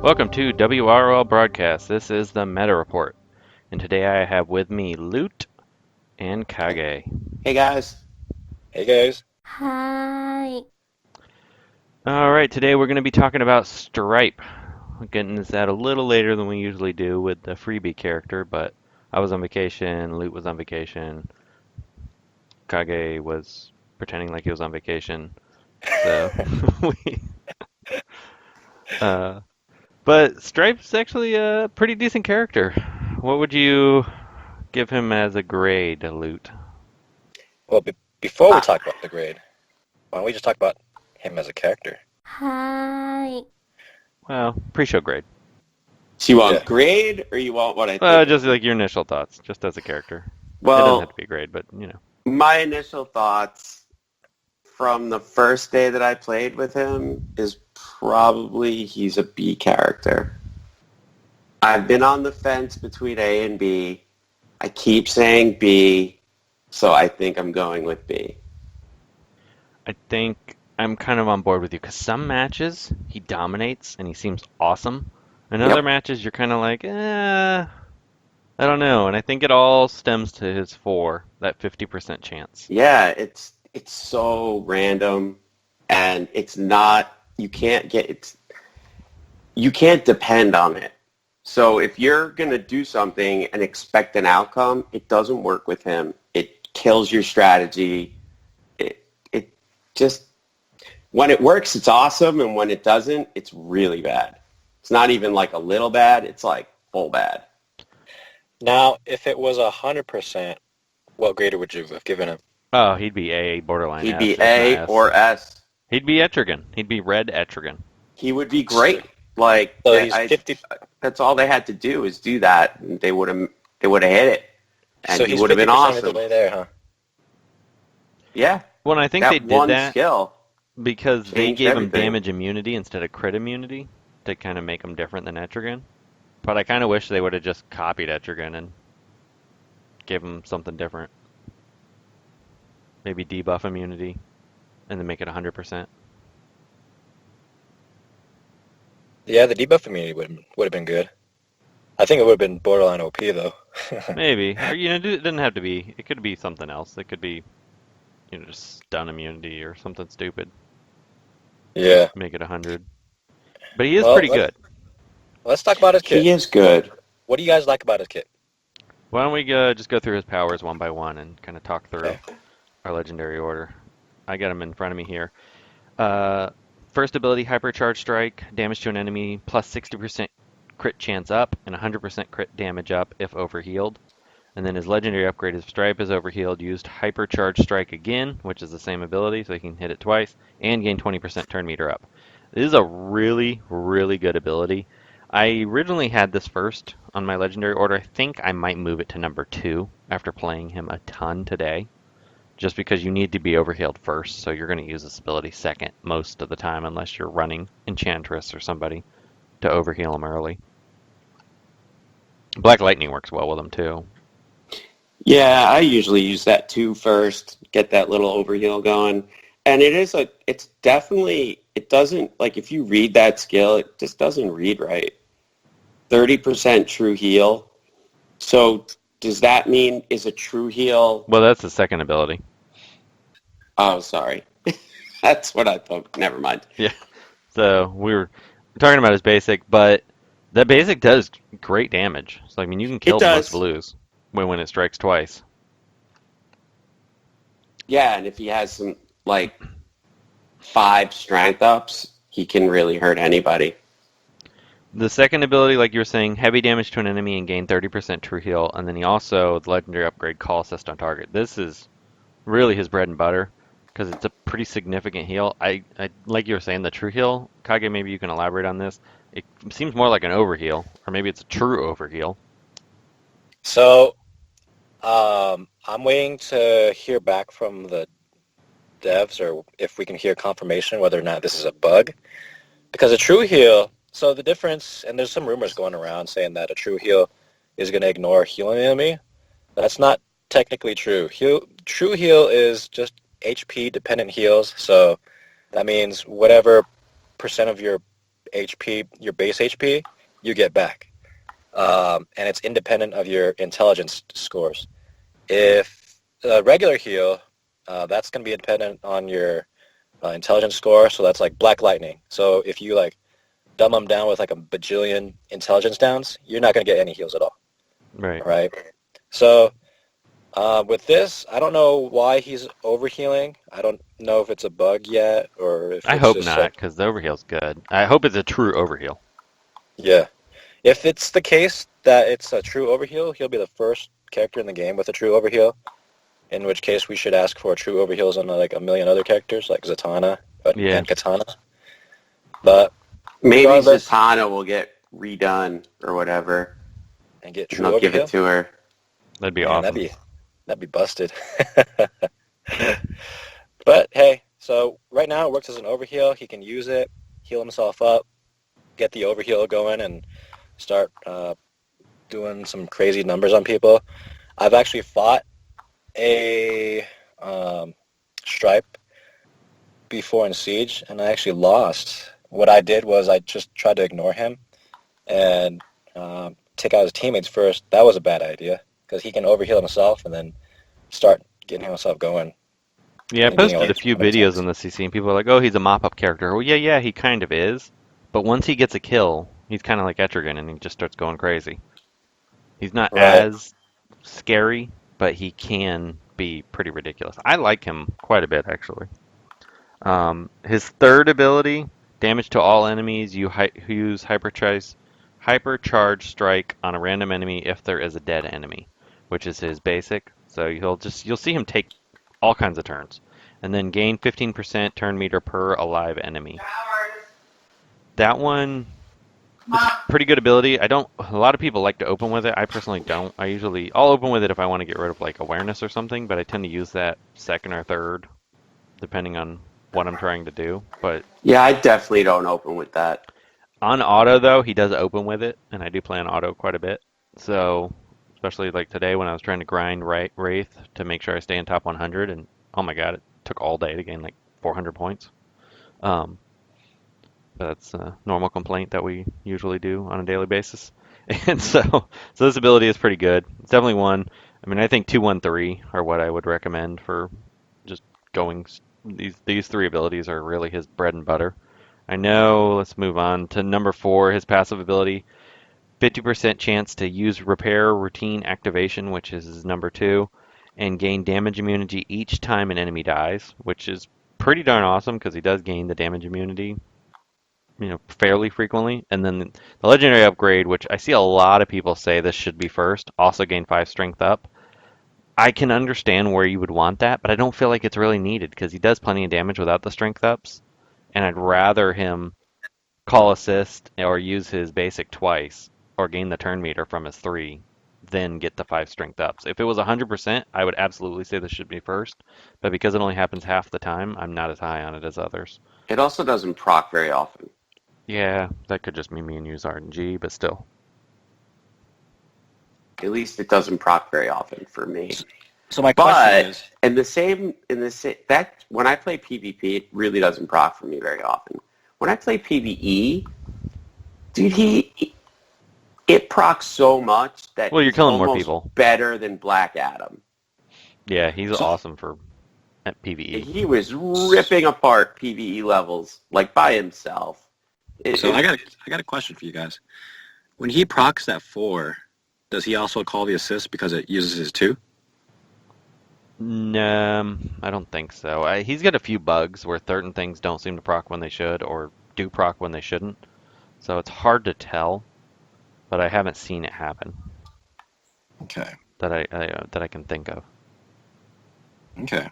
Welcome to WROL Broadcast. This is the Meta Report, and today I have with me Loot and Kage. Hey guys. Hey guys. Hi. All right, today we're going to be talking about Stripe. We're getting this out a little later than we usually do with the freebie character, but I was on vacation, Loot was on vacation, Kage was pretending like he was on vacation, so we, uh, but Stripe's actually a pretty decent character. What would you give him as a grade, Loot? Well, before we Uh, talk about the grade, why don't we just talk about him as a character? Hi. Well, pre-show grade. so you Yeah. want grade or you want what I think of Just him? like your initial thoughts, just as a character. It doesn't have to Well, be a grade, but you know. my initial thoughts from the first day that I played with him is probably he's a B character. I've been on the fence between A and B. I keep saying B, so I think I'm going with B. I think I'm kind of on board with you because some matches he dominates and he seems awesome. In other Yep. matches, you're kind of like, I don't know. And I think it all stems to his four, that 50% chance. Yeah, it's so random and it's not you can't depend on it. So if you're going to do something and expect an outcome, it doesn't work with him. It kills your strategy. It just, when it works, it's awesome. And when it doesn't, it's really bad. It's not even like a little bad. It's like full bad. Now, if it was 100%, what grade would you have given him? Oh, he'd be A, borderline He'd S, be if not A S. or S. He'd be Etrigan. He'd be red Etrigan. He would be So, great. Like so he's 50. that's all they had to do is do that, and they would have hit it, and So he he's would have been 50% of the awesome. way there, huh? Yeah, Well, and I think they that did one that skill because they changed gave him everything. damage immunity instead of crit immunity to kind of make him different than Etrigan. But I kind of wish they would have just copied Etrigan and gave him something different. Maybe debuff immunity and then make it 100%. Yeah, the debuff immunity would have been good. I think it would have been borderline OP though. Maybe. Or, it doesn't have to be. It could be something else. It could be, just stun immunity or something stupid. Yeah. Make it 100. But he is Well, pretty good. let's talk about his kit. He is good. What do you guys like about his kit? Why don't we just go through his powers one by one and kind of talk through Okay. our legendary order? I got him in front of me here. Uh, First ability, Hypercharge Strike, damage to an enemy plus 60% crit chance up and 100% crit damage up if overhealed. And then his legendary upgrade is Stripe is overhealed, used Hypercharge Strike again, which is the same ability, so he can hit it twice, and gain 20% turn meter up. This is a really, really good ability. I originally had this first on my legendary order. I think I might move it to number 2 after playing him a ton today just because you need to be overhealed first, so you're going to use this ability second most of the time unless you're running Enchantress or somebody to overheal him early. Black Lightning works well with him too. Yeah, I usually use that too first, get that little overheal going. And it's definitely, it doesn't, like if you read that skill, it just doesn't read right. 30% true heal. So does that mean is a true heal? Well, that's the second ability. Oh, sorry. That's what I thought. Never mind. Yeah. So we were talking about his basic, but that basic does great damage. So I mean, you can It kill most does. blues when it strikes twice. Yeah, and if he has some, like, 5 strength ups, he can really hurt anybody. The second ability, like you were saying, heavy damage to an enemy and gain 30% true heal, and then he also the legendary upgrade call assist on target. This is really his bread and butter because it's a pretty significant heal. I like you were saying the true heal, Kage. Maybe you can elaborate on this. It seems more like an overheal, or maybe it's a true overheal. So, I'm waiting to hear back from the devs or if we can hear confirmation whether or not this is a bug. Because a true heal, so the difference, and there's some rumors going around saying that a true heal is going to ignore healing enemy. That's not technically true. True heal is just HP dependent heals, so that means whatever percent of your HP, your base HP, you get back. And it's independent of your intelligence scores. If a regular heal, that's going to be dependent on your intelligence score, so that's like Black Lightning. So if you like dumb them down with like a bajillion intelligence downs, you're not going to get any heals at all. Right. Right? So with this, I don't know why he's overhealing. I don't know if it's a bug yet or if I it's hope just not, like, because the overheal's good. I hope it's a true overheal. yeah. If it's the case that it's a true overheal, he'll be the first character in the game with a true overheal. In which case, we should ask for true overheals on like a million other characters, like Zatanna Yeah. and Katana. But Maybe regardless, Zatanna will get redone or whatever, and get and true they'll give it overheal, to her. That'd be man, awesome. that'd be busted. But hey, so right now it works as an overheal. He can use it, heal himself up, get the overheal going, and start doing some crazy numbers on people. I've actually fought a Stripe before in Siege, and I actually lost. What I did was I just tried to ignore him and take out his teammates first. That was a bad idea because he can overheal himself and then start getting himself going. Yeah, I And getting posted a few videos on the CC, and people are like, "Oh, he's a mop-up character." Well, yeah, he kind of is. But once he gets a kill, he's kind of like Etrigan, and he just starts going crazy. He's not Right. as scary, but he can be pretty ridiculous. I like him quite a bit, actually. His third ability, damage to all enemies. Who use hypercharge strike on a random enemy if there is a dead enemy, which is his basic. So you'll see him take all kinds of turns, and then gain 15% turn meter per alive enemy. That one, it's a pretty good ability. A lot of people like to open with it. I personally don't. I'll open with it if I want to get rid of like awareness or something, but I tend to use that second or third, depending on what I'm trying to do. But Yeah, I definitely don't open with that. on auto though, he does open with it, and I do play on auto quite a bit. So, especially like today when I was trying to grind Wraith to make sure I stay in top 100, and oh my god, it took all day to gain like 400 points. Um, but that's a normal complaint that we usually do on a daily basis. And so this ability is pretty good. It's definitely one. I mean, I think 2-1-3 are what I would recommend for just going. These three abilities are really his bread and butter. I know. Let's move on to number 4. His passive ability, 50% chance to use repair routine activation, which is his number 2, and gain damage immunity each time an enemy dies, which is pretty darn awesome because he does gain the damage immunity, fairly frequently. And then the legendary upgrade, which I see a lot of people say this should be first, also gain 5 strength up. I can understand where you would want that, but I don't feel like it's really needed because he does plenty of damage without the strength ups, and I'd rather him call assist or use his basic twice or gain the turn meter from his 3 than get the 5 strength ups. If it was 100%, I would absolutely say this should be first, but because it only happens half the time, I'm not as high on it as others. It also doesn't proc very often. Yeah, that could just be me and use RNG, but still. At least it doesn't proc very often for me. So my question is, that when I play PvP, it really doesn't proc for me very often. When I play PvE, dude, it procs so much that Well, you're he's killing more almost people. better than Black Adam. Yeah, he's awesome for PvE. He was ripping apart PvE levels like by himself. I got a question for you guys. When he procs that 4, does he also call the assist because it uses his 2? No, I don't think so. He's got a few bugs where certain things don't seem to proc when they should or do proc when they shouldn't. So it's hard to tell, but I haven't seen it happen Okay. that I can think of. Okay.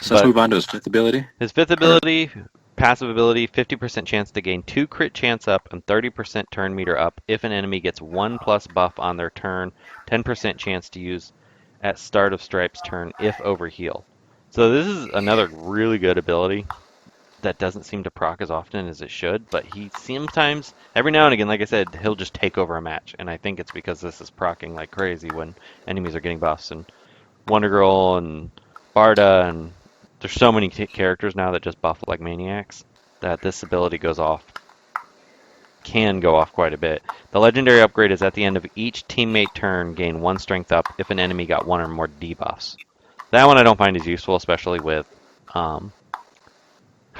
So let's move on to his 5th ability. His 5th ability, passive ability, 50% chance to gain 2 crit chance up and 30% turn meter up if an enemy gets 1+ buff on their turn, 10% chance to use at start of Stripe's turn if overheal. So this is another really good ability that doesn't seem to proc as often as it should, but he sometimes, every now and again, like I said, he'll just take over a match, and I think it's because this is procking like crazy when enemies are getting buffs, and Wondergirl and Barda and There's so many characters now that just buff like maniacs that this ability can go off quite a bit. The legendary upgrade is at the end of each teammate turn, gain 1 strength up if an enemy got 1 or more debuffs. That one I don't find as useful, especially with Hal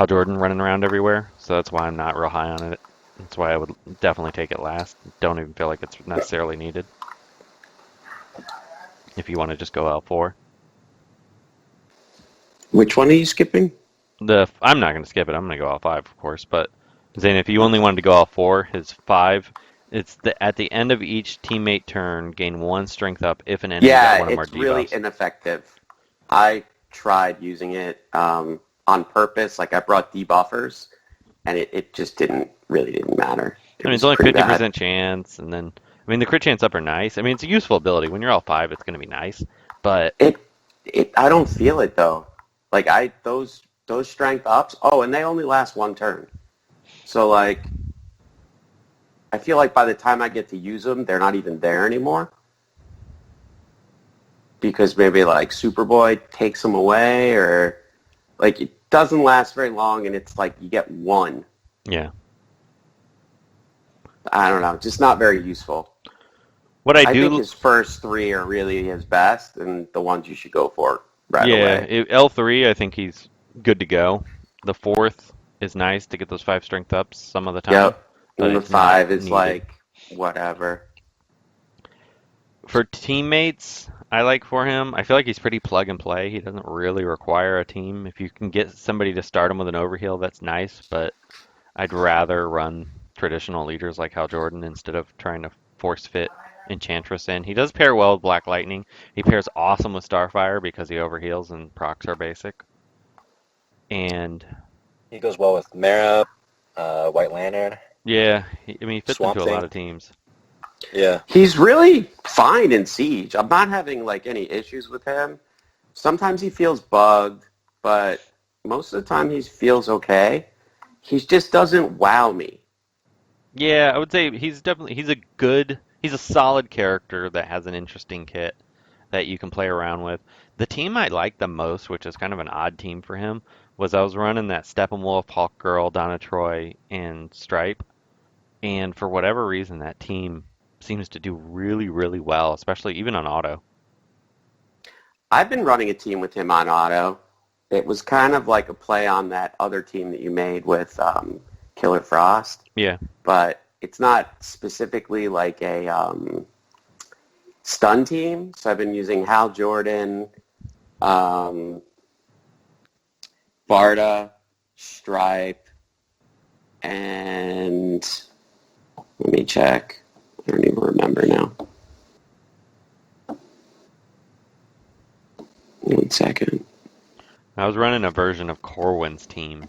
Jordan running around everywhere, so that's why I'm not real high on it. That's why I would definitely take it last. Don't even feel like it's necessarily needed if you want to just go L4. Which one are you skipping? I'm not going to skip it. I'm going to go L5, of course, but Zane, if you only wanted to go L4, his 5, at the end of each teammate turn, gain 1 strength up if an enemy got Yeah, 1 or more it's really debuffs. ineffective. I tried using it on purpose. Like I brought debuffers, and it just really didn't matter. It I mean, it's was only pretty 50% bad. chance, and then, I mean, the crit chance up are nice. I mean, it's a useful ability. When you're L5, it's going to be nice, but I don't feel it though. Like those strength ups. Oh, and they only last 1 turn. So like, I feel like by the time I get to use them, they're not even there anymore. Because maybe like Superboy takes them away, or like it doesn't last very long, and it's like you get 1. yeah. I don't know, just not very useful. What I I think do, his first 3 are really his best, and the ones you should go for right yeah, away. L3, I think he's good to go. The 4th is nice to get those 5 strength ups some of the time, Yep. but And the it's not 5 is needed. like whatever. For teammates, I like for him, I feel like he's pretty plug and play. He doesn't really require a team. If you can get somebody to start him with an overheal, that's nice, but I'd rather run traditional leaders like Hal Jordan instead of trying to force fit Enchantress in. He does pair well with Black Lightning. He pairs awesome with Starfire because he overheals and procs are basic. And He goes well with Mara, White Lantern, yeah, I mean, he fits Swamp into a lot Thing. of teams. Yeah. He's really fine in Siege. I'm not having like any issues with him. Sometimes he feels bugged, but most of the time he feels okay. He just doesn't wow me. Yeah, I would say he's a solid character that has an interesting kit that you can play around with. The team I like the most, which is kind of an odd team for him, was I was running that Steppenwolf, Hawkgirl, Donna Troy, and Stripe, and for whatever reason, that team seems to do really, really well, especially even on auto. I've been running a team with him on auto. It was kind of like a play on that other team that you made with Killer Frost, Yeah, but it's not specifically like a stun team. So I've been using Hal Jordan, um, Barda, Stripe, and let me check. I don't even remember now. 1 second. I was running a version of Corwin's team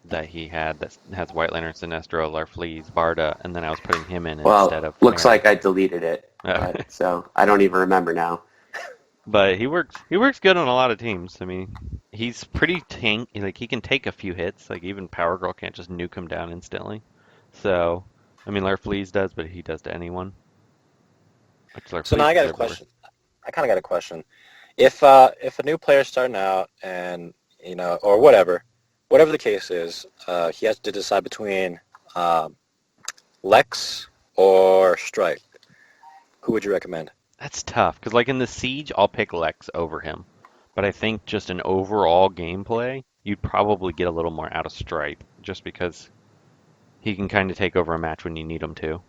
that he had that has White Lantern, Sinestro, Larfleeze, Barda, and then I was putting him in instead Well, of looks Mara. like I deleted it, but so I don't even remember now. But he works good on a lot of teams. I mean, he's pretty tank. Like he can take a few hits. Like even Power Girl can't just nuke him down instantly. So, I mean, Larfleeze does, but he does to anyone. Which So now Larfleeze I got a deserves over. question. I kind of got a question. If a new player's starting out and or whatever the case is, he has to decide between Lex or Strike. Who would you recommend? That's tough because like in the Siege, I'll pick Lex over him. But I think just an overall gameplay, you'd probably get a little more out of Stripe just because he can kind of take over a match when you need him to.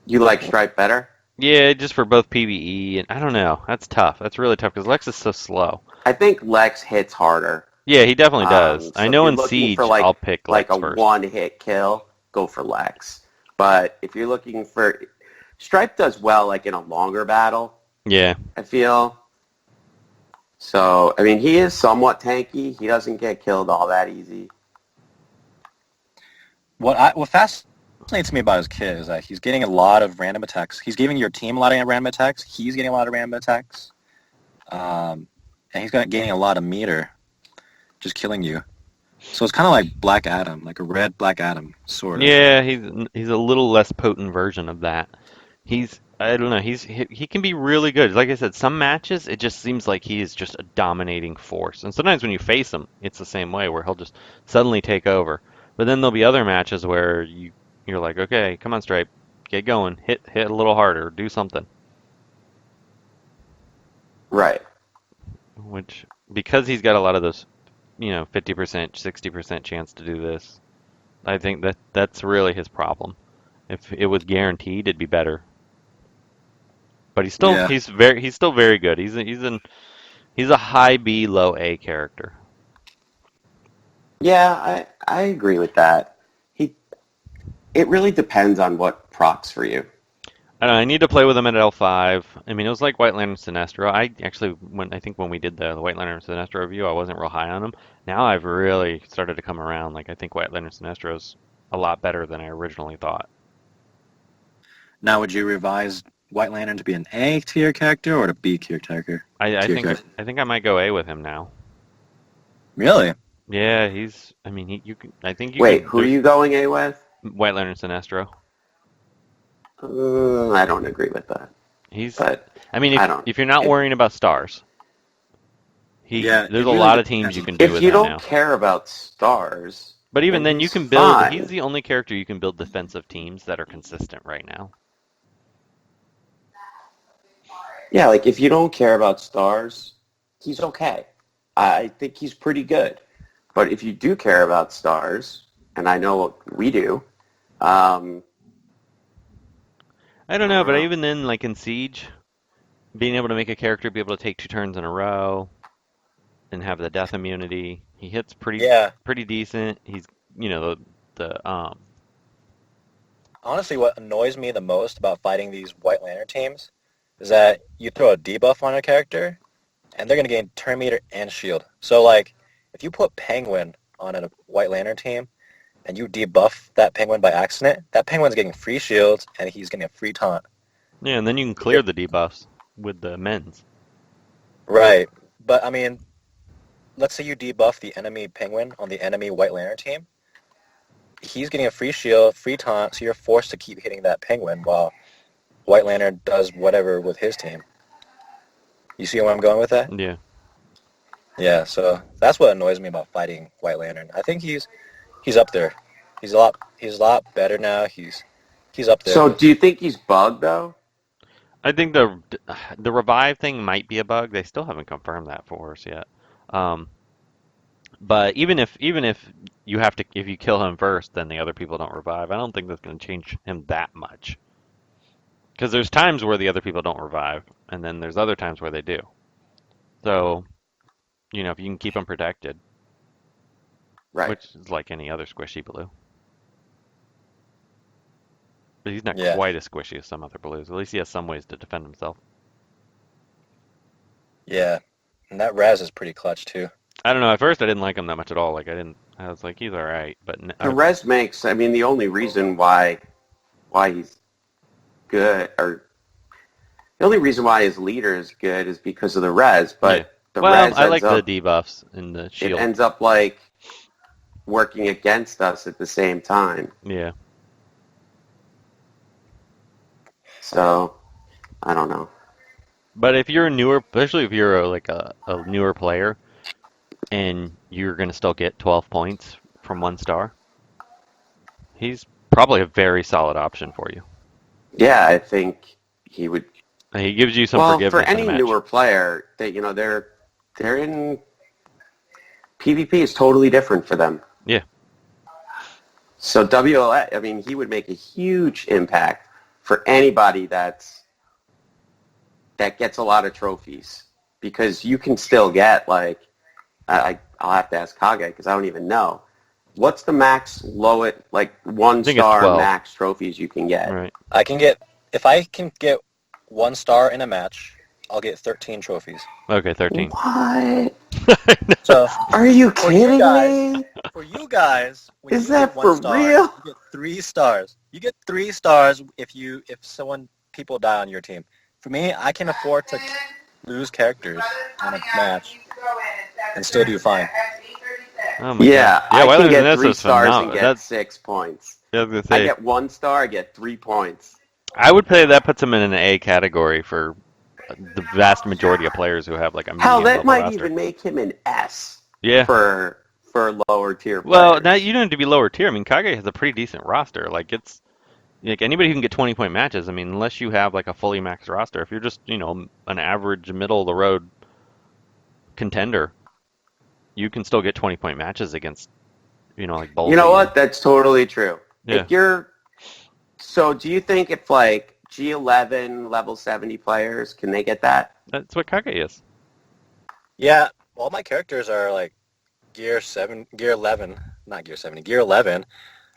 You like Stripe better? Yeah, just for both PvE and I don't know. That's tough. That's really tough because Lex is so slow. I think Lex hits harder. Yeah, he definitely does. I So if know you're in looking for Siege, I'll pick like Lex a first. one-hit kill, go for Lex. But if you're looking for Stripe does well like in a longer battle, Yeah. I feel. So, I mean, he is somewhat tanky. He doesn't get killed all that easy. What fascinates me about his kid is that he's getting a lot of random attacks. He's giving your team a lot of random attacks. He's getting a lot of random attacks. And he's gaining a lot of meter, just killing you. So it's kind of like Black Adam, like a red Black Adam, sort of. Yeah, he's a little less potent version of that. He's I don't know. He can be really good. Like I said, some matches it just seems like he is just a dominating force. And sometimes when you face him, it's the same way where he'll just suddenly take over. But then there'll be other matches where you're like, okay, come on, Stripe, get going, hit a little harder, do something. Right. Which because he's got a lot of those, 50%, 60% chance to do this. I think that's really his problem. If it was guaranteed, it'd be better. But Yeah. he's still very good. He's a high B, low A character. Yeah, I agree with that. He It really depends on what procs for you. I don't know, I need to play with him at L5. I mean, it was like White Lantern Sinestro. I actually, I think when we did the White Lantern Sinestro review, I wasn't real high on him. Now I've really started to come around. Like I think White Lantern Sinestro's a lot better than I originally thought. Now, would you revise White Lantern to be an A tier character or a B tier character? I Tier think character. I think I might go A with him now. Really? Yeah, he's. I mean, you can. I think you Wait, could. who are you going A with? White Lantern Sinestro. I don't agree with that. He's. But I mean, I don't. if you're not If, worrying about stars, Yeah, there's it a really lot of teams depends you on can the do if with you that don't now. care about stars, But even then then, you he's can build. He's fine. the only character you can build defensive teams that are consistent right now. Yeah, like if you don't care about stars, he's okay. I think he's pretty good. But if you do care about stars, and I know we do, um, I don't I know, don't but know. even then, like in Siege, being able to make a character be able to take 2 turns in a row and have the death immunity, he hits Yeah. pretty decent. He's the Honestly, what annoys me the most about fighting these White Lantern teams is that you throw a debuff on a character, and they're going to gain turn meter and shield. So, like, if you put Penguin on a White Lantern team, and you debuff that Penguin by accident, that Penguin's getting free shields, and he's getting a free taunt. yeah, and then you can You get clear the debuffs with the men's. right, but I mean, let's say you debuff the enemy Penguin on the enemy White Lantern team. He's getting a free shield, free taunt, so you're forced to keep hitting that Penguin while White Lantern does whatever with his team. You see where I'm going with that? Yeah. Yeah, so that's what annoys me about fighting White Lantern. I think he's up there. He's a lot better now. He's up there. So do you think he's bugged though? I think the revive thing might be a bug. They still haven't confirmed that for us yet. Um, but even if if you kill him first, then the other people don't revive. I don't think that's going to change him that much. Because there's times where the other people don't revive, and then there's other times where they do. So, if you can keep him protected, Right. which is like any other squishy blue. But he's not Yeah, quite as squishy as some other blues. At least he has some ways to defend himself. yeah, and that Raz is pretty clutch too. I don't know. At first, I didn't like him that much at all. Like I didn't. I was like, he's all right. But The res makes. I mean, the only reason why he's good, or the only reason why his leader is good, is because of the res. yeah. But the Well, res I like ends the up debuffs and the it shield. ends up like working against us at the same time. Yeah. So I don't know. But if you're a newer, especially if you're a newer player, and you're gonna still get 12 points from 1 star, he's probably a very solid option for you. Yeah, I think he would. And he gives you some Well, for forgiveness in a any match. newer player, they're in PvP is totally different for them. Yeah. So WLA, I mean, he would make a huge impact for anybody that gets a lot of trophies, because you can still get like I'll have to ask Kage because I don't even know what's the max lowest like one think it's star 12. max trophies you can get. Right. If I can get 1 star in a match, I'll get 13 trophies. Okay, 13. What? So Are you For you kidding guys. me? for you guys, when Is you that get for 1 star, real? you get 3 stars. You get 3 stars if people die on your team. For me, I can afford to lose characters in a match and still do fine. Oh my Yeah, god. Yeah, I White can Lantern get Sinestro 3 is stars and phenomenal. get That's 6 points. I was gonna I say. get 1 star, I get 3 points. I would say that puts him in an A category for the vast majority of players who have like a Hell, medium that level might roster. even make him an S Yeah. for lower tier Well, now players. you don't have to be lower tier. I mean, Kage has a pretty decent roster. Like it's like anybody who can get 20-point matches. I mean, unless you have like a fully maxed roster, if you're just an average middle of the road contender, you can still get 20-point matches against like You both of know your what? That's totally true. yeah. If you're so, do you think if like G11 level 70 players can they get that? That's what Kage is. Yeah, all my characters are like Gear 11, not Gear 70, Gear 11.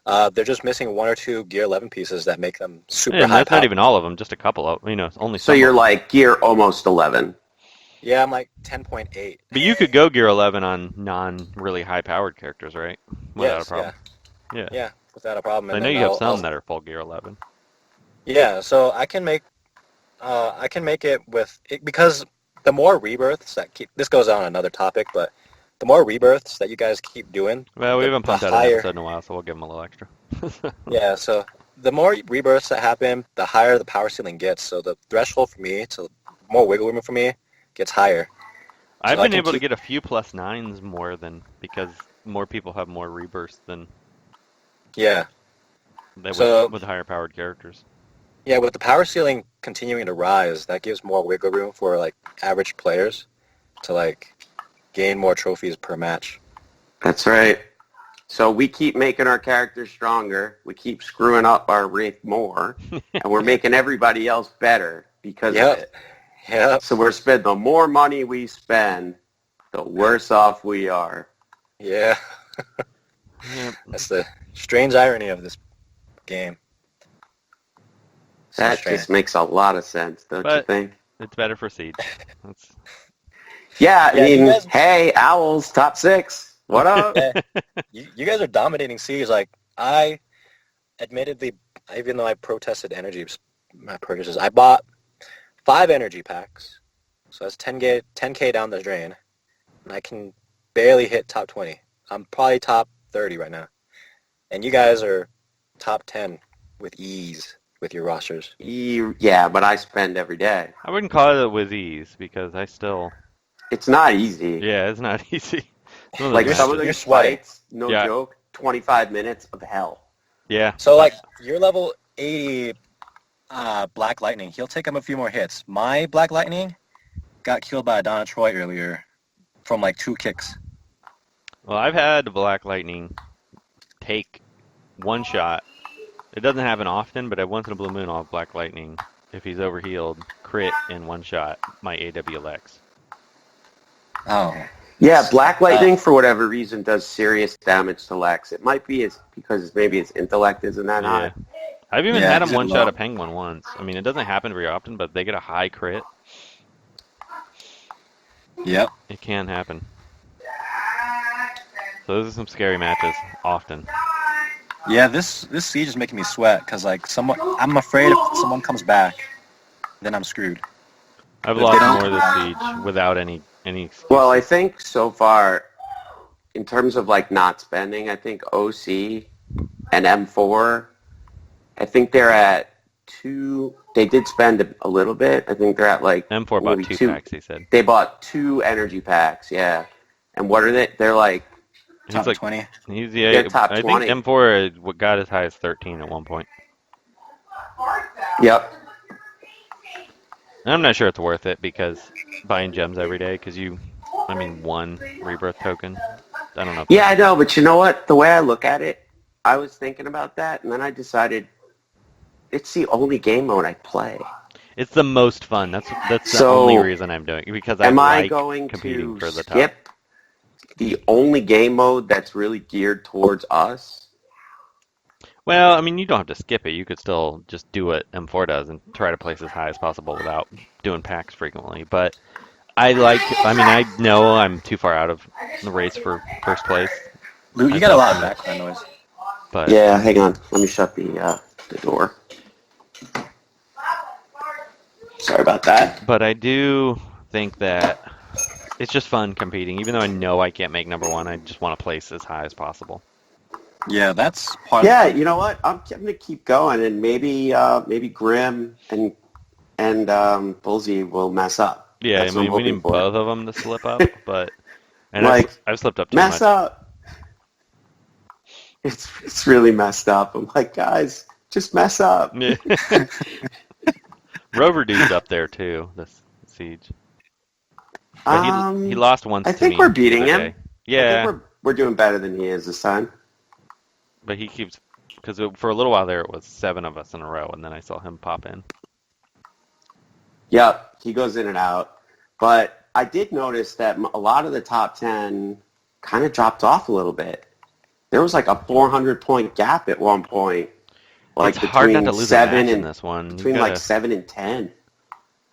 They're just missing one or two Gear 11 pieces that make them super And high that's not power. even all of them, just a couple of only So some you're of them. like gear almost 11. Yeah, I'm like 10.8. But you could go Gear 11 on non really high powered characters, right? Without a Yes, problem. yeah, Yeah. yeah, without a problem. I And know then you have I'll some that are full Gear 11. yeah, so I can make it with it because the more rebirths that keep this goes on another topic, but the more rebirths that you guys keep doing, Well, we haven't the pumped out an higher. episode in a while, so we'll give them a little extra. Yeah, so the more rebirths that happen, the higher the power ceiling gets. So the threshold for me to more wiggle room for me gets higher. I've So I been can able to keep get a few +9s more than because more people have more rebirths than yeah. they So with higher powered characters. yeah, with the power ceiling continuing to rise, that gives more wiggle room for like average players to like gain more trophies per match. That's right. So we keep making our characters stronger. We keep screwing up our Wraith more, and we're making everybody else better because of Yep. it. Yep. So we're spending the more money we spend, the worse off we are. Yeah. Yep. That's the strange irony of this game. So That strange. just makes a lot of sense, don't you But think? it's better for Siege. That's Yeah, I Yeah, you mean, guys hey, Owls, top 6. What up? Yeah, you guys are dominating Siege. Like I admittedly, even though I protested my purchases, I bought 5 energy packs. So that's 10K down the drain, and I can barely hit top 20. I'm probably top 30 right now, and you guys are top 10 with ease with your rosters. Yeah, but I spend every day. I wouldn't call it with ease because I still It's not easy. yeah, it's not easy. Some of those Like some of matches. You're these sweating. fights, no Yeah. joke, 25 minutes of hell. Yeah. So like your level 80 Black Lightning, he'll take him a few more hits. My Black Lightning got killed by a Donna Troy earlier from like 2 kicks. Well, I've had Black Lightning take one shot. It doesn't happen often, but once in a blue moon, I'll have Black Lightning. If he's overhealed, crit in one shot, my AWLX. Oh. Yeah, Black Lightning, for whatever reason, does serious damage to Lex. It might be because maybe his intellect isn't that Yeah. high. I've even Yeah, had him he's one low. shot a penguin once. I mean, it doesn't happen very often, but they get a high crit. Yep. It can happen. So those are some scary matches, often. Yeah, this siege is making me sweat because like I'm afraid if someone comes back, then I'm screwed. I've But lost they don't- more this siege without any excuse. Well, I think so far, in terms of like not spending, I think OC and M4, I think they're at 2. They did spend a little bit. I think they're at like M4 bought maybe 2 packs, he said. They bought 2 energy packs, yeah. And what are they? They're like, He's Top like 20. He's They're top I 20. think M4 got as high as 13 at one point. yep. And I'm not sure it's worth it because buying gems every day because one rebirth token. I don't know. Yeah, I know, but you know what? The way I look at it, I was thinking about that, and then I decided it's the only game mode I play. It's the most fun. That's the So, only reason I'm doing it because I Am I like going competing to for the top. skip the only game mode that's really geared towards us? Well, I mean, you don't have to skip it. You could still just do what M4 does and try to place as high as possible without doing packs frequently. But I know I'm too far out of the race for first place. Luke, you got a lot of background noise. But Yeah, hang on. Let me shut the door. Sorry about that. But I do think that it's just fun competing. Even though I know I can't make number 1, I just want to place as high as possible. Yeah, that's part of Yeah, the. you know what? I'm gonna keep going, and maybe Grim and Bullseye will mess up. Yeah, I That's what I'm mean, we hoping need for. both of them to slip up, but and Like, I've slipped up too mess much. up. It's really messed up. I'm like, guys, just mess up. Yeah. Rover dude's up there too. This siege, but he Um, lost once I to think we're me the beating other him. day. I think Yeah, we're doing better than he is this time. but he keeps because for a little while there it was 7 of us in a row, and then I saw him pop in. Yep, he goes in and out. But I did notice that a lot of the top 10 kind of dropped off a little bit. There was like a 400-point gap at one point, It's like hard not to lose a match in this one. You've between got like to. 7 and 10.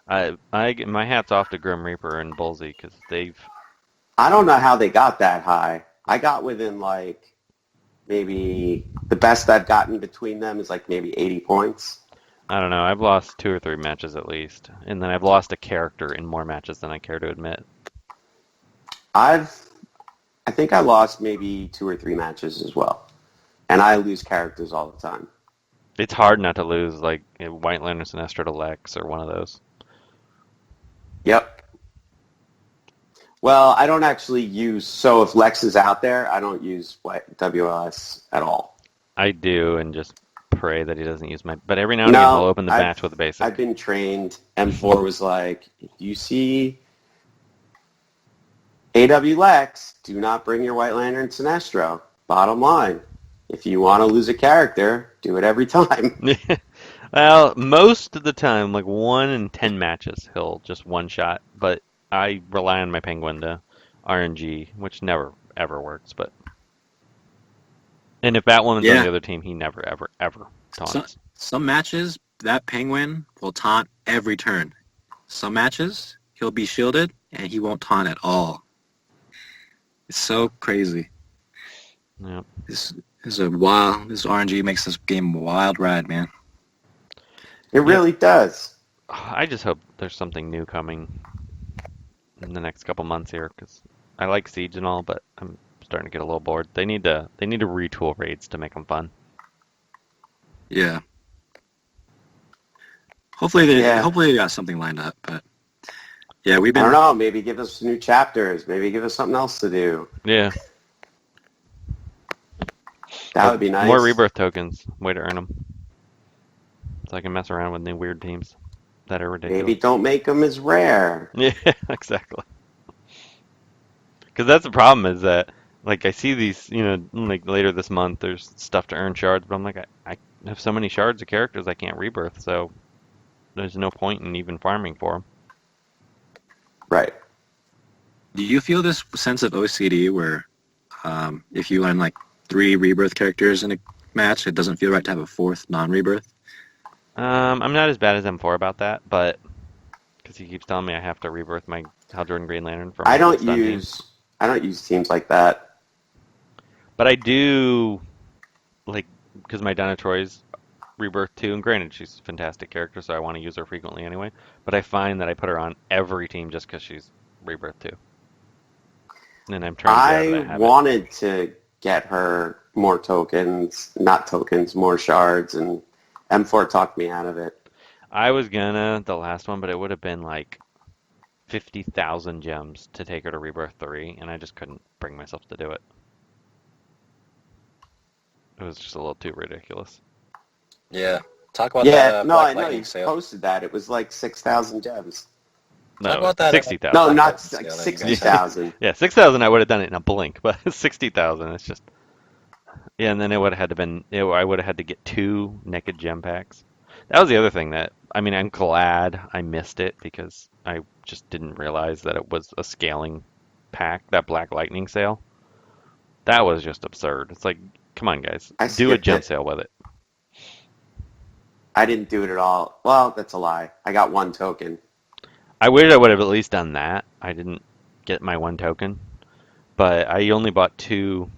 My hat's off to Grim Reaper and Bullseye because they've. I don't know how they got that high. I got within like maybe the best I've gotten between them is like maybe 80 points. I don't know. I've lost 2 or 3 matches at least, and then I've lost a character in more matches than I care to admit. I've I think I lost maybe 2 or 3 matches as well, and I lose characters all the time. It's hard not to lose like White Lantern Sinestro to Lex or one of those. Yep. Well, I don't actually use, so if Lex is out there, I don't use WLS at all. I do, and just pray that he doesn't use my. But every now and again, he'll No, open the match with a I've basic. been trained. M4 was like, if you see AW Lex, do not bring your White Lantern Sinestro. Bottom line, if you want to lose a character, do it every time. Well, most of the time, like 1 in 10 matches, he'll just one shot. But I rely on my Penguin to RNG, which never ever works. But and if Batwoman's on Yeah, the other team, he never ever ever some taunts. some matches that penguin will taunt every turn. Some matches he'll be shielded and he won't taunt at all. It's so crazy. Yeah. This is a wild. This RNG makes this game a wild ride, man. It Yep. really does. I just hope there's something new coming in the next couple months here because I like Siege and all, but I'm starting to get a little bored. They need to retool raids to make them fun. Yeah. Hopefully they Yeah. hopefully they got something lined up. But yeah, we've I don't been know. Maybe give us new chapters. Maybe give us something else to do. Yeah. That would be nice. More rebirth tokens. Way to earn them. So I can mess around with new weird teams that are ridiculous. Maybe don't make them as rare. Yeah, exactly. Because that's the problem is that, like, I see these, like later this month, there's stuff to earn shards, but I'm like, I have so many shards of characters I can't rebirth, so there's no point in even farming for them. Right. Do you feel this sense of OCD where if you run like 3 rebirth characters in a match, it doesn't feel right to have a 4th non-rebirth? I'm not as bad as M4 about that, but because he keeps telling me I have to rebirth my Hal Jordan Green Lantern for my stun team. I don't use teams like that. But I do, like, because my Donna Troy's rebirth too, and granted she's a fantastic character, so I want to use her frequently anyway. But I find that I put her on every team just because she's rebirth too, and I'm trying to get out of I that habit. wanted to get her more tokens, not tokens, more shards, and M4 talked me out of it. I was gonna the last one, but it would have been like 50,000 gems to take her to rebirth 3, and I just couldn't bring myself to do it. It was just a little too ridiculous. Yeah. Talk about Yeah, that no, Black I know Lightning you sale. posted that. It was like 6,000 gems. No, Talk about that, 60,000. No, Black not Lightning like sale that you guys 60,000. Yeah, 6,000 I would have done it in a blink, but 60,000 it's just yeah, and then it would have had to been I would have had to get 2 naked gem packs. That was the other thing that I mean I'm glad I missed it because I just didn't realize that it was a scaling pack, that Black Lightning sale. That was just absurd. It's like, come on guys, I do a skipped gem it. sale with it. I didn't do it at all. Well, that's a lie. I got 1 token. I wish I would have at least done that. I didn't get my 1 token, but I only bought 2.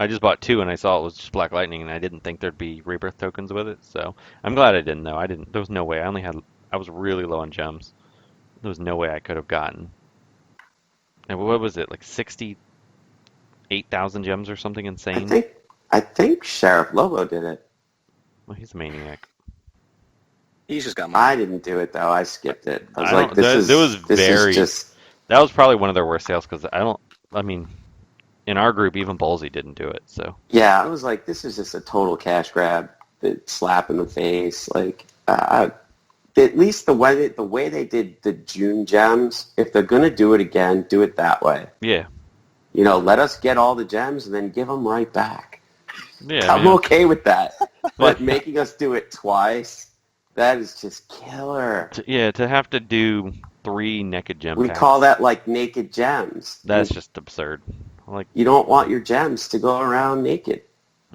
I just bought 2 and I saw it was just Black Lightning and I didn't think there'd be rebirth tokens with it. So I'm glad I didn't though. I didn't. There was no way. I was really low on gems. There was no way I could have gotten. And what was it like 68,000 gems or something I insane? think I think Sheriff Lobo did it. Well, he's a maniac. He's just got money. I didn't do it though. I skipped it. I was I like, don't. this That was is just. That was probably one of their worst sales because I don't. I mean, in our group, even Ballsy didn't do it. So Yeah, I was like, this is just a total cash grab. The slap in the face. Like, at least the way they did the June gems. If they're gonna do it again, do it that way. yeah, Let us get all the gems and then give them right back. yeah. I I'm mean, okay with that. But- But making us do it twice, that is just killer. to have to do 3 naked gem We packs. call that like naked gems. That's just absurd. Like, You don't want your gems to go around naked.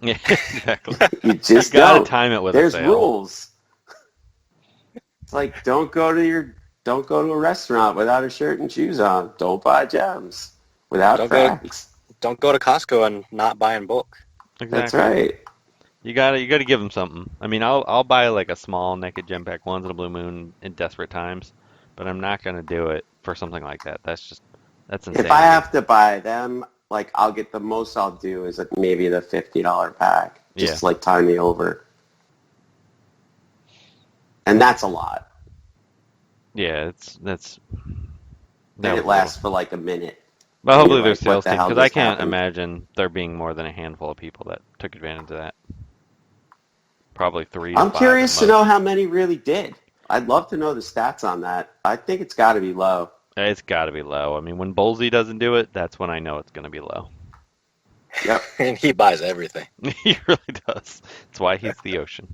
yeah, exactly. You just You gotta don't. time it with There's a sale. rules. It's like don't go to a restaurant without a shirt and shoes on. Don't buy gems without Don't go- cracks. Don't go to Costco and not buy in bulk. Exactly. That's right. You gotta give them something. I mean, I'll buy like a small naked gem pack once in a blue moon in desperate times, but I'm not gonna do it for something like that. That's insanity. If I have to buy them, like I'll get the most I'll do is like maybe the $50 pack. Just Yeah. like tie me over. And that's a lot. Yeah, that's. And that it was lasts for like a minute. But hopefully You're their like, what sales the team, hell because I just can't happened? imagine there being more than a handful of people that took advantage of that. Probably 3 to I'm 5 curious at to most. know how many really did. I'd love to know the stats on that. I think it's got to be low. It's got to be low. I mean, when Bowlesy doesn't do it, that's when I know it's going to be low. Yep. And he buys everything. He really does. That's why he's the ocean.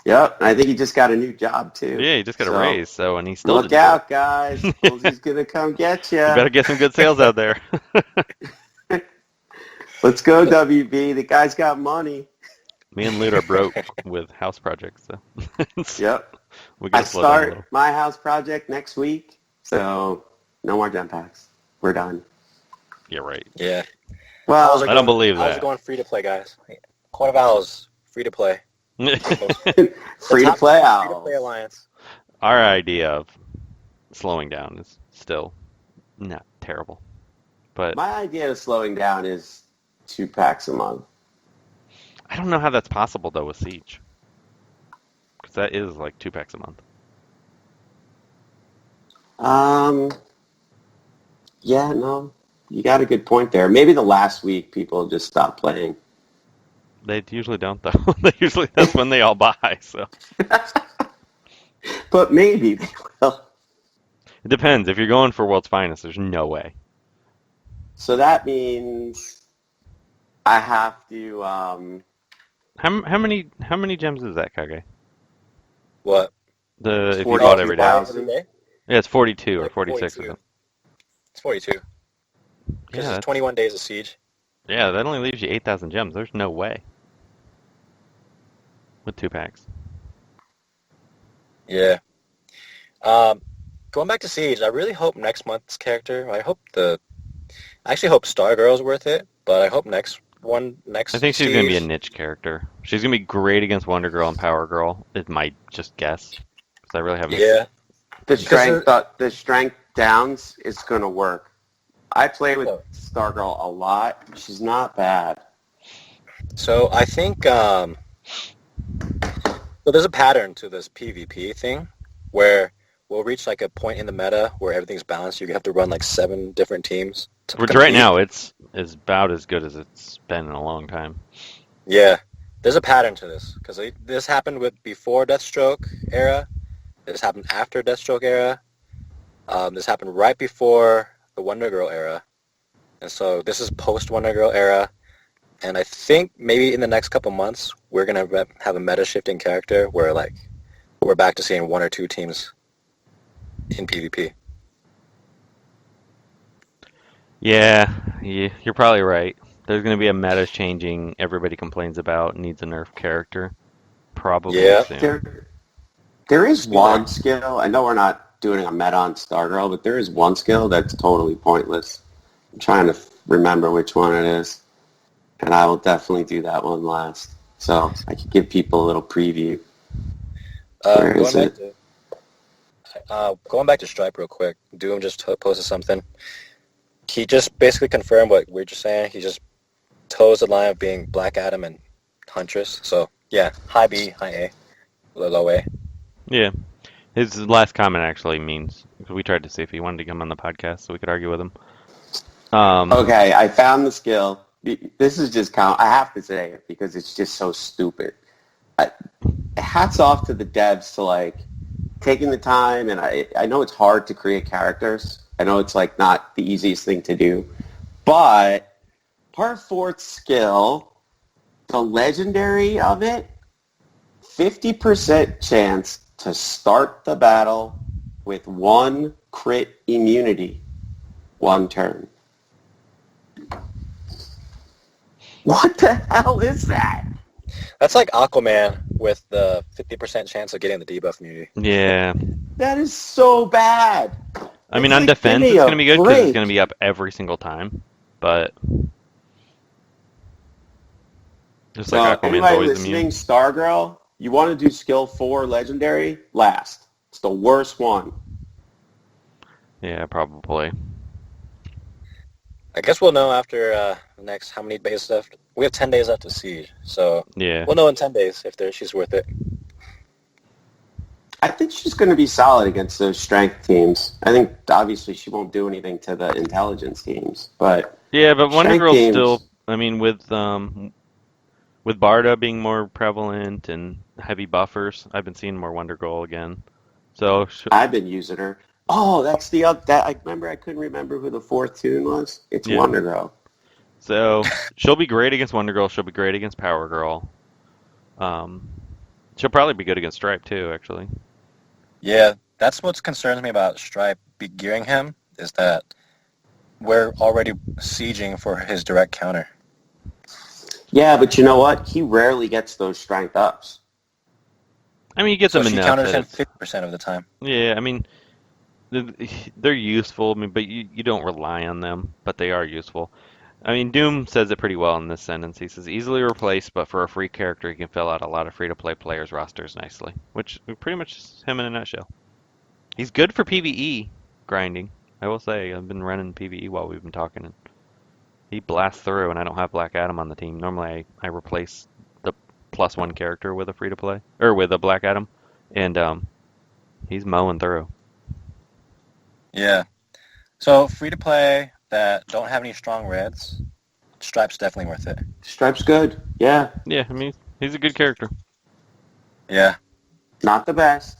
Yep. And I think he just got a new job too. Yeah, he just got a So, raise, so and he still Look didn't do out, guys. Posey's gonna come get it. you. You better get some good sales out there. Let's go, WB. The guy's got money. Me and Lute are broke with house projects, so Yep. we I gotta slow down a little. start my house project next week, so no more gem packs. We're done. You're right. Yeah. Well, How's it I don't going? believe How's that. it going free to play, guys? Court of Owls, free to play. free to Top play Free to out. play alliance. Our idea of slowing down is still not terrible, but My idea of slowing down is 2 packs a month. I don't know how that's possible though with Siege, because that is like 2 packs a month. Yeah, no, you got a good point there. Maybe the last week people just stopped playing. They usually don't though. That's when they all buy. So But maybe they will. it depends. If you're going for World's Finest, there's no way. So that means I have to. How many gems is that, Kage? What? If you 40. bought every day. 40,000. Every day? Yeah, it's 42 or Like 46 or 42. something. It's 42. Because Yeah, it's that's- 21 days of siege. Yeah, that only leaves you 8,000 gems. There's no way. With 2 packs. Yeah. Going back to Siege, I really hope next month's character, I actually hope Stargirl's worth it, but I hope next I think she's going to be a Siege- niche character. She's going to be great against Wondergirl and Power Girl. It might just guess. Because I really haven't. Yeah. The Because the strength downs is going to work. I play with Stargirl a lot. She's not bad. So I think so there's a pattern to this PvP thing where we'll reach like a point in the meta where everything's balanced. You have to run like 7 different teams. To Right compete. now, it's about as good as it's been in a long time. Yeah. There's a pattern to this because this happened with before Deathstroke era. This happened after Deathstroke era. This happened right before the Wondergirl era. And so this is post Wondergirl era. And I think maybe in the next couple months, we're going to have a meta-shifting character where, like, we're back to seeing 1 or 2 teams in PvP. Yeah, you're probably right. There's going to be a meta changing everybody complains about, needs a nerf character. Probably Yeah. soon. There is one skill. I know we're not doing a meta on Stargirl, but there is one skill that's totally pointless. I'm trying to remember which one it is. And I will definitely do that one last. So I could give people a little preview. Where is it? Going back to S.T.R.I.P.E real quick, Doom just posted something. He just basically confirmed what we we're just saying. He just toes the line of being Black Adam and Huntress. So yeah, high B, high A, low A. Yeah. His last comment actually means we tried to see if he wanted to come on the podcast so we could argue with him. Okay, I found the skill. This is just I have to say it because it's just so stupid. Hats off to the devs to like taking the time, and I know it's hard to create characters. I know it's like not the easiest thing to do, but part fourth skill, the legendary of it, 50% chance to start the battle with 1 crit immunity, 1 turn. What the hell is that? That's like Aquaman with the 50% chance of getting the debuff immunity. Yeah. That is so bad. I mean, It's on like, defense, give me it's a going to be good because it's break. going to be up every single time. But just like So Aquaman's anybody always listening, immune. Stargirl, you want to do skill 4 legendary? Last. It's the worst one. Yeah, probably. I guess we'll know after the next how many days left. We have 10 days left to Siege, so Yeah. we'll know in 10 days if she's worth it. I think she's going to be solid against those strength teams. I think obviously she won't do anything to the intelligence teams, but Yeah, but strength Wondergirl's teams, still. I mean, with Barda being more prevalent and heavy buffers, I've been seeing more Wondergirl again. So I've been using her. Oh, that's the other. That I remember. I couldn't remember who the 4th tune was. It's yeah. Wondergirl. So she'll be great against Wondergirl. She'll be great against Power Girl. She'll probably be good against Stripe too, actually. Yeah, that's what concerns me about S.T.R.I.P.E be gearing him, is that we're already sieging for his direct counter. Yeah, but you know what? He rarely gets those strength ups. I mean, you get So them she enough counters that him 50% of the time. yeah, I mean, they're useful. I mean, but you don't rely on them, but they are useful. I mean, Doom says it pretty well in this sentence. He says, easily replaced, but for a free character, he can fill out a lot of free-to-play players' rosters nicely. Which pretty much is him in a nutshell. He's good for PvE grinding. I will say, I've been running PvE while we've been talking, and he blasts through, and I don't have Black Adam on the team. Normally, I replace the +1 character with a free-to-play, or with a Black Adam, and he's mowing through. Yeah. So free-to-play that don't have any strong reds, S.T.R.I.P.E's definitely worth it. Stripe's good. Yeah. Yeah, I mean, he's a good character. Yeah. Not the best.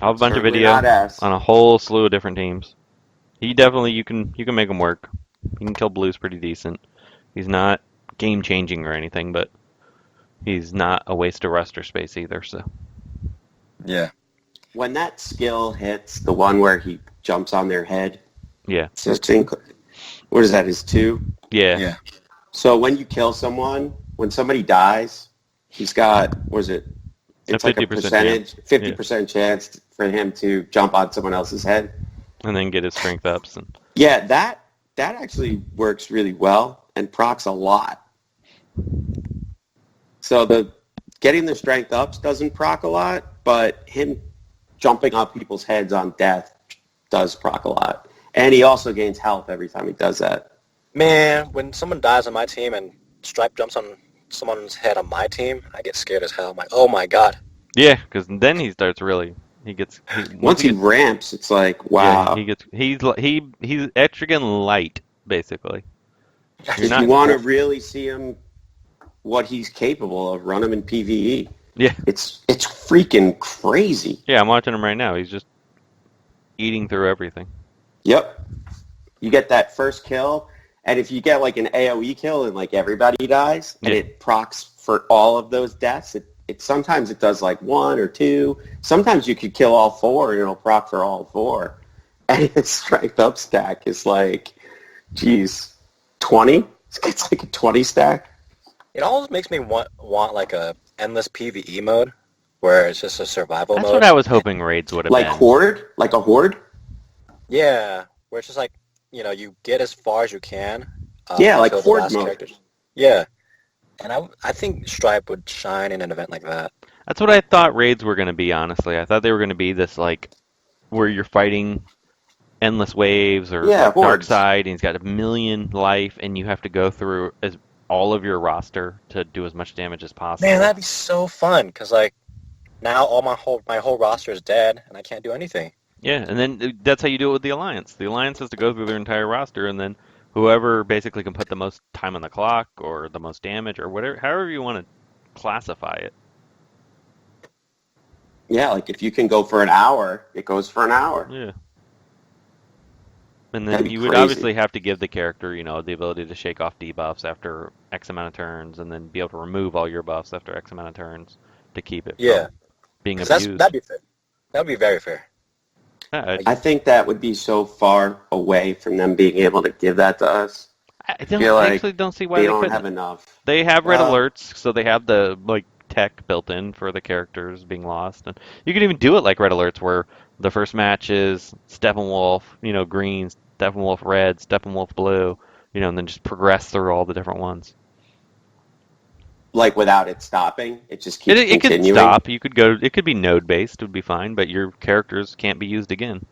I'll have a bunch of Certainly video not S. on a whole slew of different teams. He definitely you can make him work. He can kill blues pretty decent. He's not game changing or anything, but he's not a waste of roster space either. So Yeah. When that skill hits, the one where he jumps on their head, yeah, so what is that, his 2? yeah, Yeah. So when you kill someone, when somebody dies, he's got, what is it? It's like a 50% percentage, chance. 50% chance for him to jump on someone else's head. and then get his strength ups. And Yeah, that actually works really well and procs a lot. So getting the strength ups doesn't proc a lot, but him jumping on people's heads on death does proc a lot. And he also gains health every time he does that. Man, when someone dies on my team and S.T.R.I.P.E jumps on someone's head on my team, I get scared as hell. I'm like, oh my god. yeah, because then he starts really. Once he ramps, it's like, wow. Yeah, he's Etrigan light basically. If you want to really see him, what he's capable of, run him in PvE. Yeah. It's freaking crazy. Yeah, I'm watching him right now. He's just eating through everything. Yep. You get that first kill, and if you get like an AoE kill and like everybody dies, and it procs for all of those deaths, it sometimes it does like 1 or 2. Sometimes you could kill all 4 and it'll proc for all 4. And his strength up stack is like, geez, 20? It's like a 20 stack. It always makes me want like a endless PvE mode where it's just a survival That's mode. what I was hoping raids would have Like been. Horde? Like a Horde? Yeah, where it's just like, you get as far as you can. Yeah, like until the Horde last mode. characters. Yeah. And I think S.T.R.I.P.E would shine in an event like that. That's what I thought raids were going to be, honestly. I thought they were going to be this, like, where you're fighting endless waves or like Dark hordes. Side, and he's got 1,000,000 life, and you have to go through as all of your roster to do as much damage as possible. Man, that'd be so fun. Because like now, all my whole roster is dead, and I can't do anything. Yeah, and then that's how you do it with the Alliance. The Alliance has to go through their entire roster, and then whoever basically can put the most time on the clock or the most damage or whatever, however you want to classify it. Yeah, like if you can go for an hour, it goes for an hour. Yeah. And That'd then be you would crazy. obviously have to give the character, the ability to shake off debuffs after X amount of turns, and then be able to remove all your buffs after X amount of turns to keep it Yeah, from being because abused. that'd be fair. That'd be very fair. Yeah, I think that would be so far away from them being able to give that to us. I feel like actually don't see why They they don't couldn't. have enough. They have red Well, alerts, so they have the tech built in for the characters being lost, and you can even do it like red alerts, where the first match is Steppenwolf, green, Steppenwolf red, Steppenwolf blue, and then just progress through all the different ones. like without it stopping, it just It keeps it could continuing. stop. You could go. It could be node based. It would be fine, but your characters can't be used again.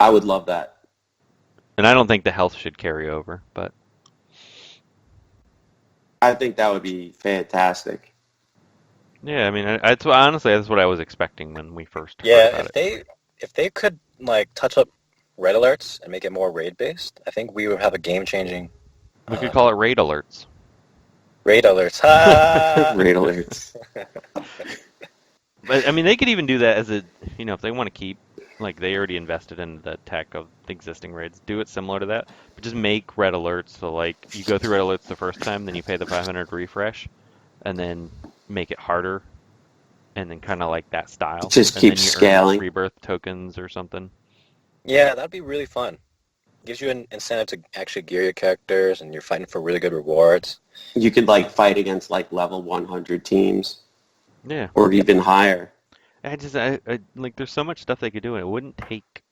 I would love that. And I don't think the health should carry over, but I think that would be fantastic. yeah, I mean, honestly, that's what I was expecting when we first heard Yeah, about it. if they could like touch up red alerts and make it more raid based, I think we would have a game changing. We could call it raid alerts. Raid alerts. Ha! Raid alerts. But I mean, they could even do that as if they want to keep, like they already invested in the tech of the existing raids, do it similar to that, but just make red alerts. So like you go through red alerts the first time, then you pay the 500 refresh, and then make it harder, and then kind of like that style. It just and keeps then you scaling. earn rebirth tokens or something. Yeah, that'd be really fun. Gives you an incentive to actually gear your characters, and you're fighting for really good rewards. You could like fight against like level 100 teams Yeah. or even higher. I like there's so much stuff they could do, and it wouldn't take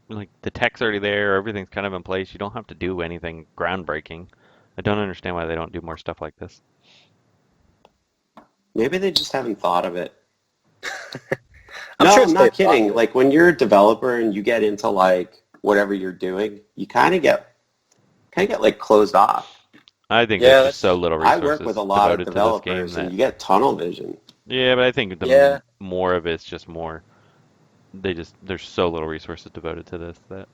like the tech's already there, everything's kind of in place. You don't have to do anything groundbreaking. I don't understand why they don't do more stuff like this. Maybe they just haven't thought of it. I'm No, sure I'm it's not very kidding. popular. Like when you're a developer and you get into like whatever you're doing, you kind of get like closed off. I think Yeah, there's just so little I resources work with a lot of devoted to this game developers and that you get tunnel vision. yeah, but I think Yeah. more of it's just more there's so little resources devoted to this that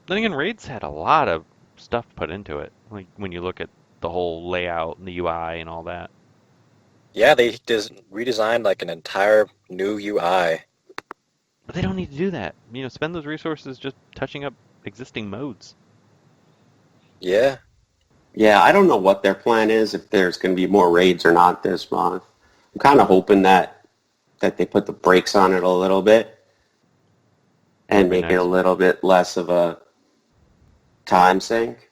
then again Raids had a lot of stuff put into it. Like when you look at the whole layout and the UI and all that. Yeah, they redesigned like an entire new UI. But they don't need to do that. Spend those resources just touching up existing modes. Yeah. Yeah, I don't know what their plan is, if there's going to be more raids or not this month. I'm kind of hoping that they put the brakes on it a little bit and That'd be make it a nice. little bit less of a time sink.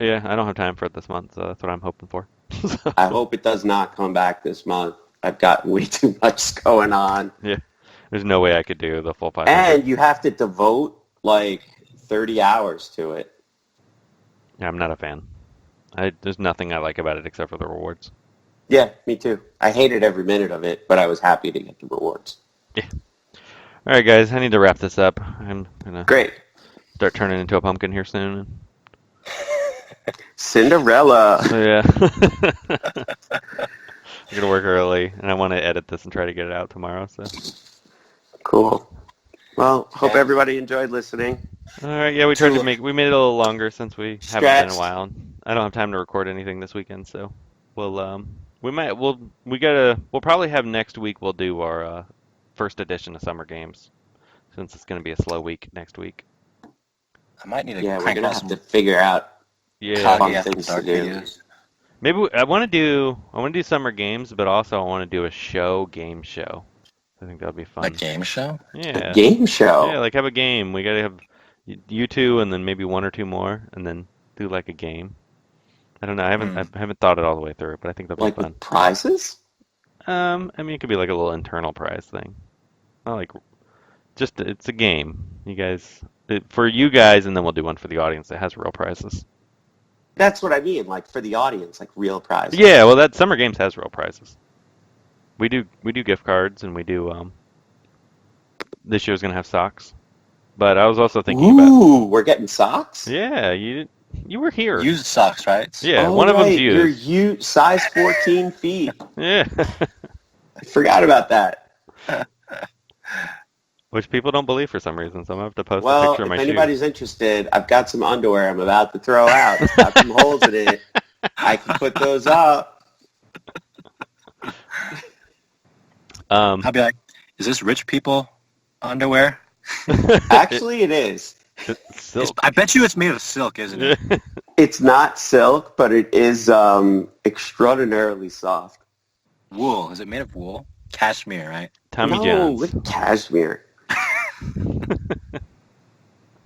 Yeah, I don't have time for it this month, so that's what I'm hoping for. I hope it does not come back this month. I've got way too much going on. Yeah, there's no way I could do the full 500. And you have to devote like 30 hours to it. Yeah, I'm not a fan. There's nothing I like about it except for the rewards. Yeah, me too. I hated every minute of it, but I was happy to get the rewards. Yeah. All right, guys, I need to wrap this up. I'm gonna Great. start turning into a pumpkin here soon. Cinderella. So yeah, I'm gonna work early, and I want to edit this and try to get it out tomorrow. So. Cool. Well, hope Yeah. everybody enjoyed listening. All right, yeah, we tried to we made it a little longer since we haven't been in a Stretched. while. I don't have time to record anything this weekend, so we'll probably have next week. We'll do our first edition of Summer Games, since it's gonna be a slow week next week. I might need to Yeah, we're crank gonna out have some to figure out Yeah, fun Kage After things to Dark do. videos. maybe I want to do Summer Games, but also I want to do a game show. I think that'll be A fun. game show? A Yeah, game show. yeah, like have a game. We gotta have you two, and then maybe one or two more, and then do like a game. I don't know. I haven't thought it all the way through, but I think that'll Like be fun. with prizes? I mean, it could be like a little internal prize thing. Not like just it's a game. You guys, for you guys, and then we'll do one for the audience that has real prizes. That's what I mean, like for the audience, like real prizes. Yeah, well, that Summer Games has real prizes. We do gift cards, and we do this year's gonna have socks. But I was also thinking about Ooh, we're getting socks? yeah, you You were here. Used socks, right? Yeah, Oh, one of them's right. You're used. size 14 feet. Yeah. I forgot about that. Which people don't believe for some reason, so I'm going to have to post a Well, picture of if my anybody's shoes. interested, I've got some underwear I'm about to throw out. It's got some holes in it. I can put those up. I'll be like, is this rich people underwear? Actually, it is. It's silk. I bet you it's made of silk, isn't it? It's not silk, but it is extraordinarily soft. Wool. Is it made of wool? Cashmere, right? Tommy No, John's. with cashmere.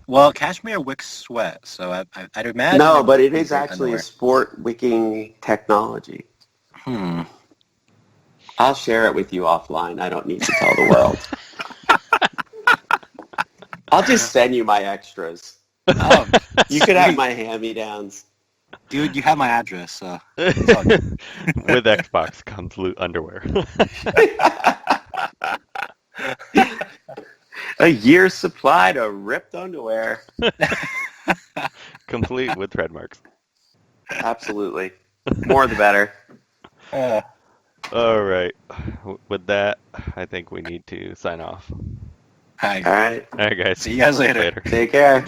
Well, cashmere wicks sweat, so I'd imagine... No, but it would be is great actually a underwear. sport wicking technology. I'll share it with you offline. I don't need to tell the world. I'll just send you my extras. Oh, You could have my hand-me-downs. dude, you have my address, so... With Xbox comes loot underwear. A year's supply to ripped underwear. Complete with thread marks. Absolutely. More the better. All right. With that, I think we need to sign off. Hi. All right. All right, guys. See you guys later. Take care.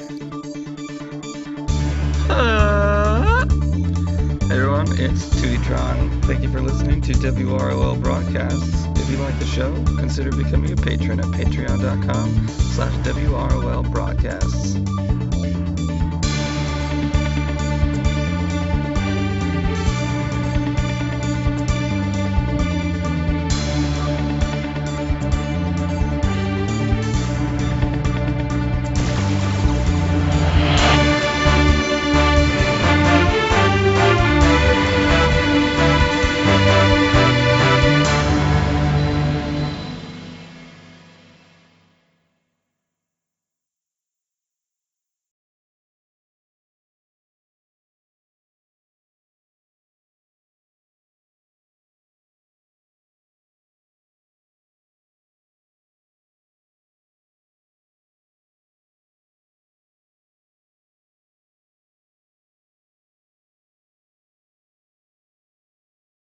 Hey everyone, it's Tutitron. Thank you for listening to WROL Broadcasts. If you like the show, consider becoming a patron at patreon.com/WROL Broadcasts.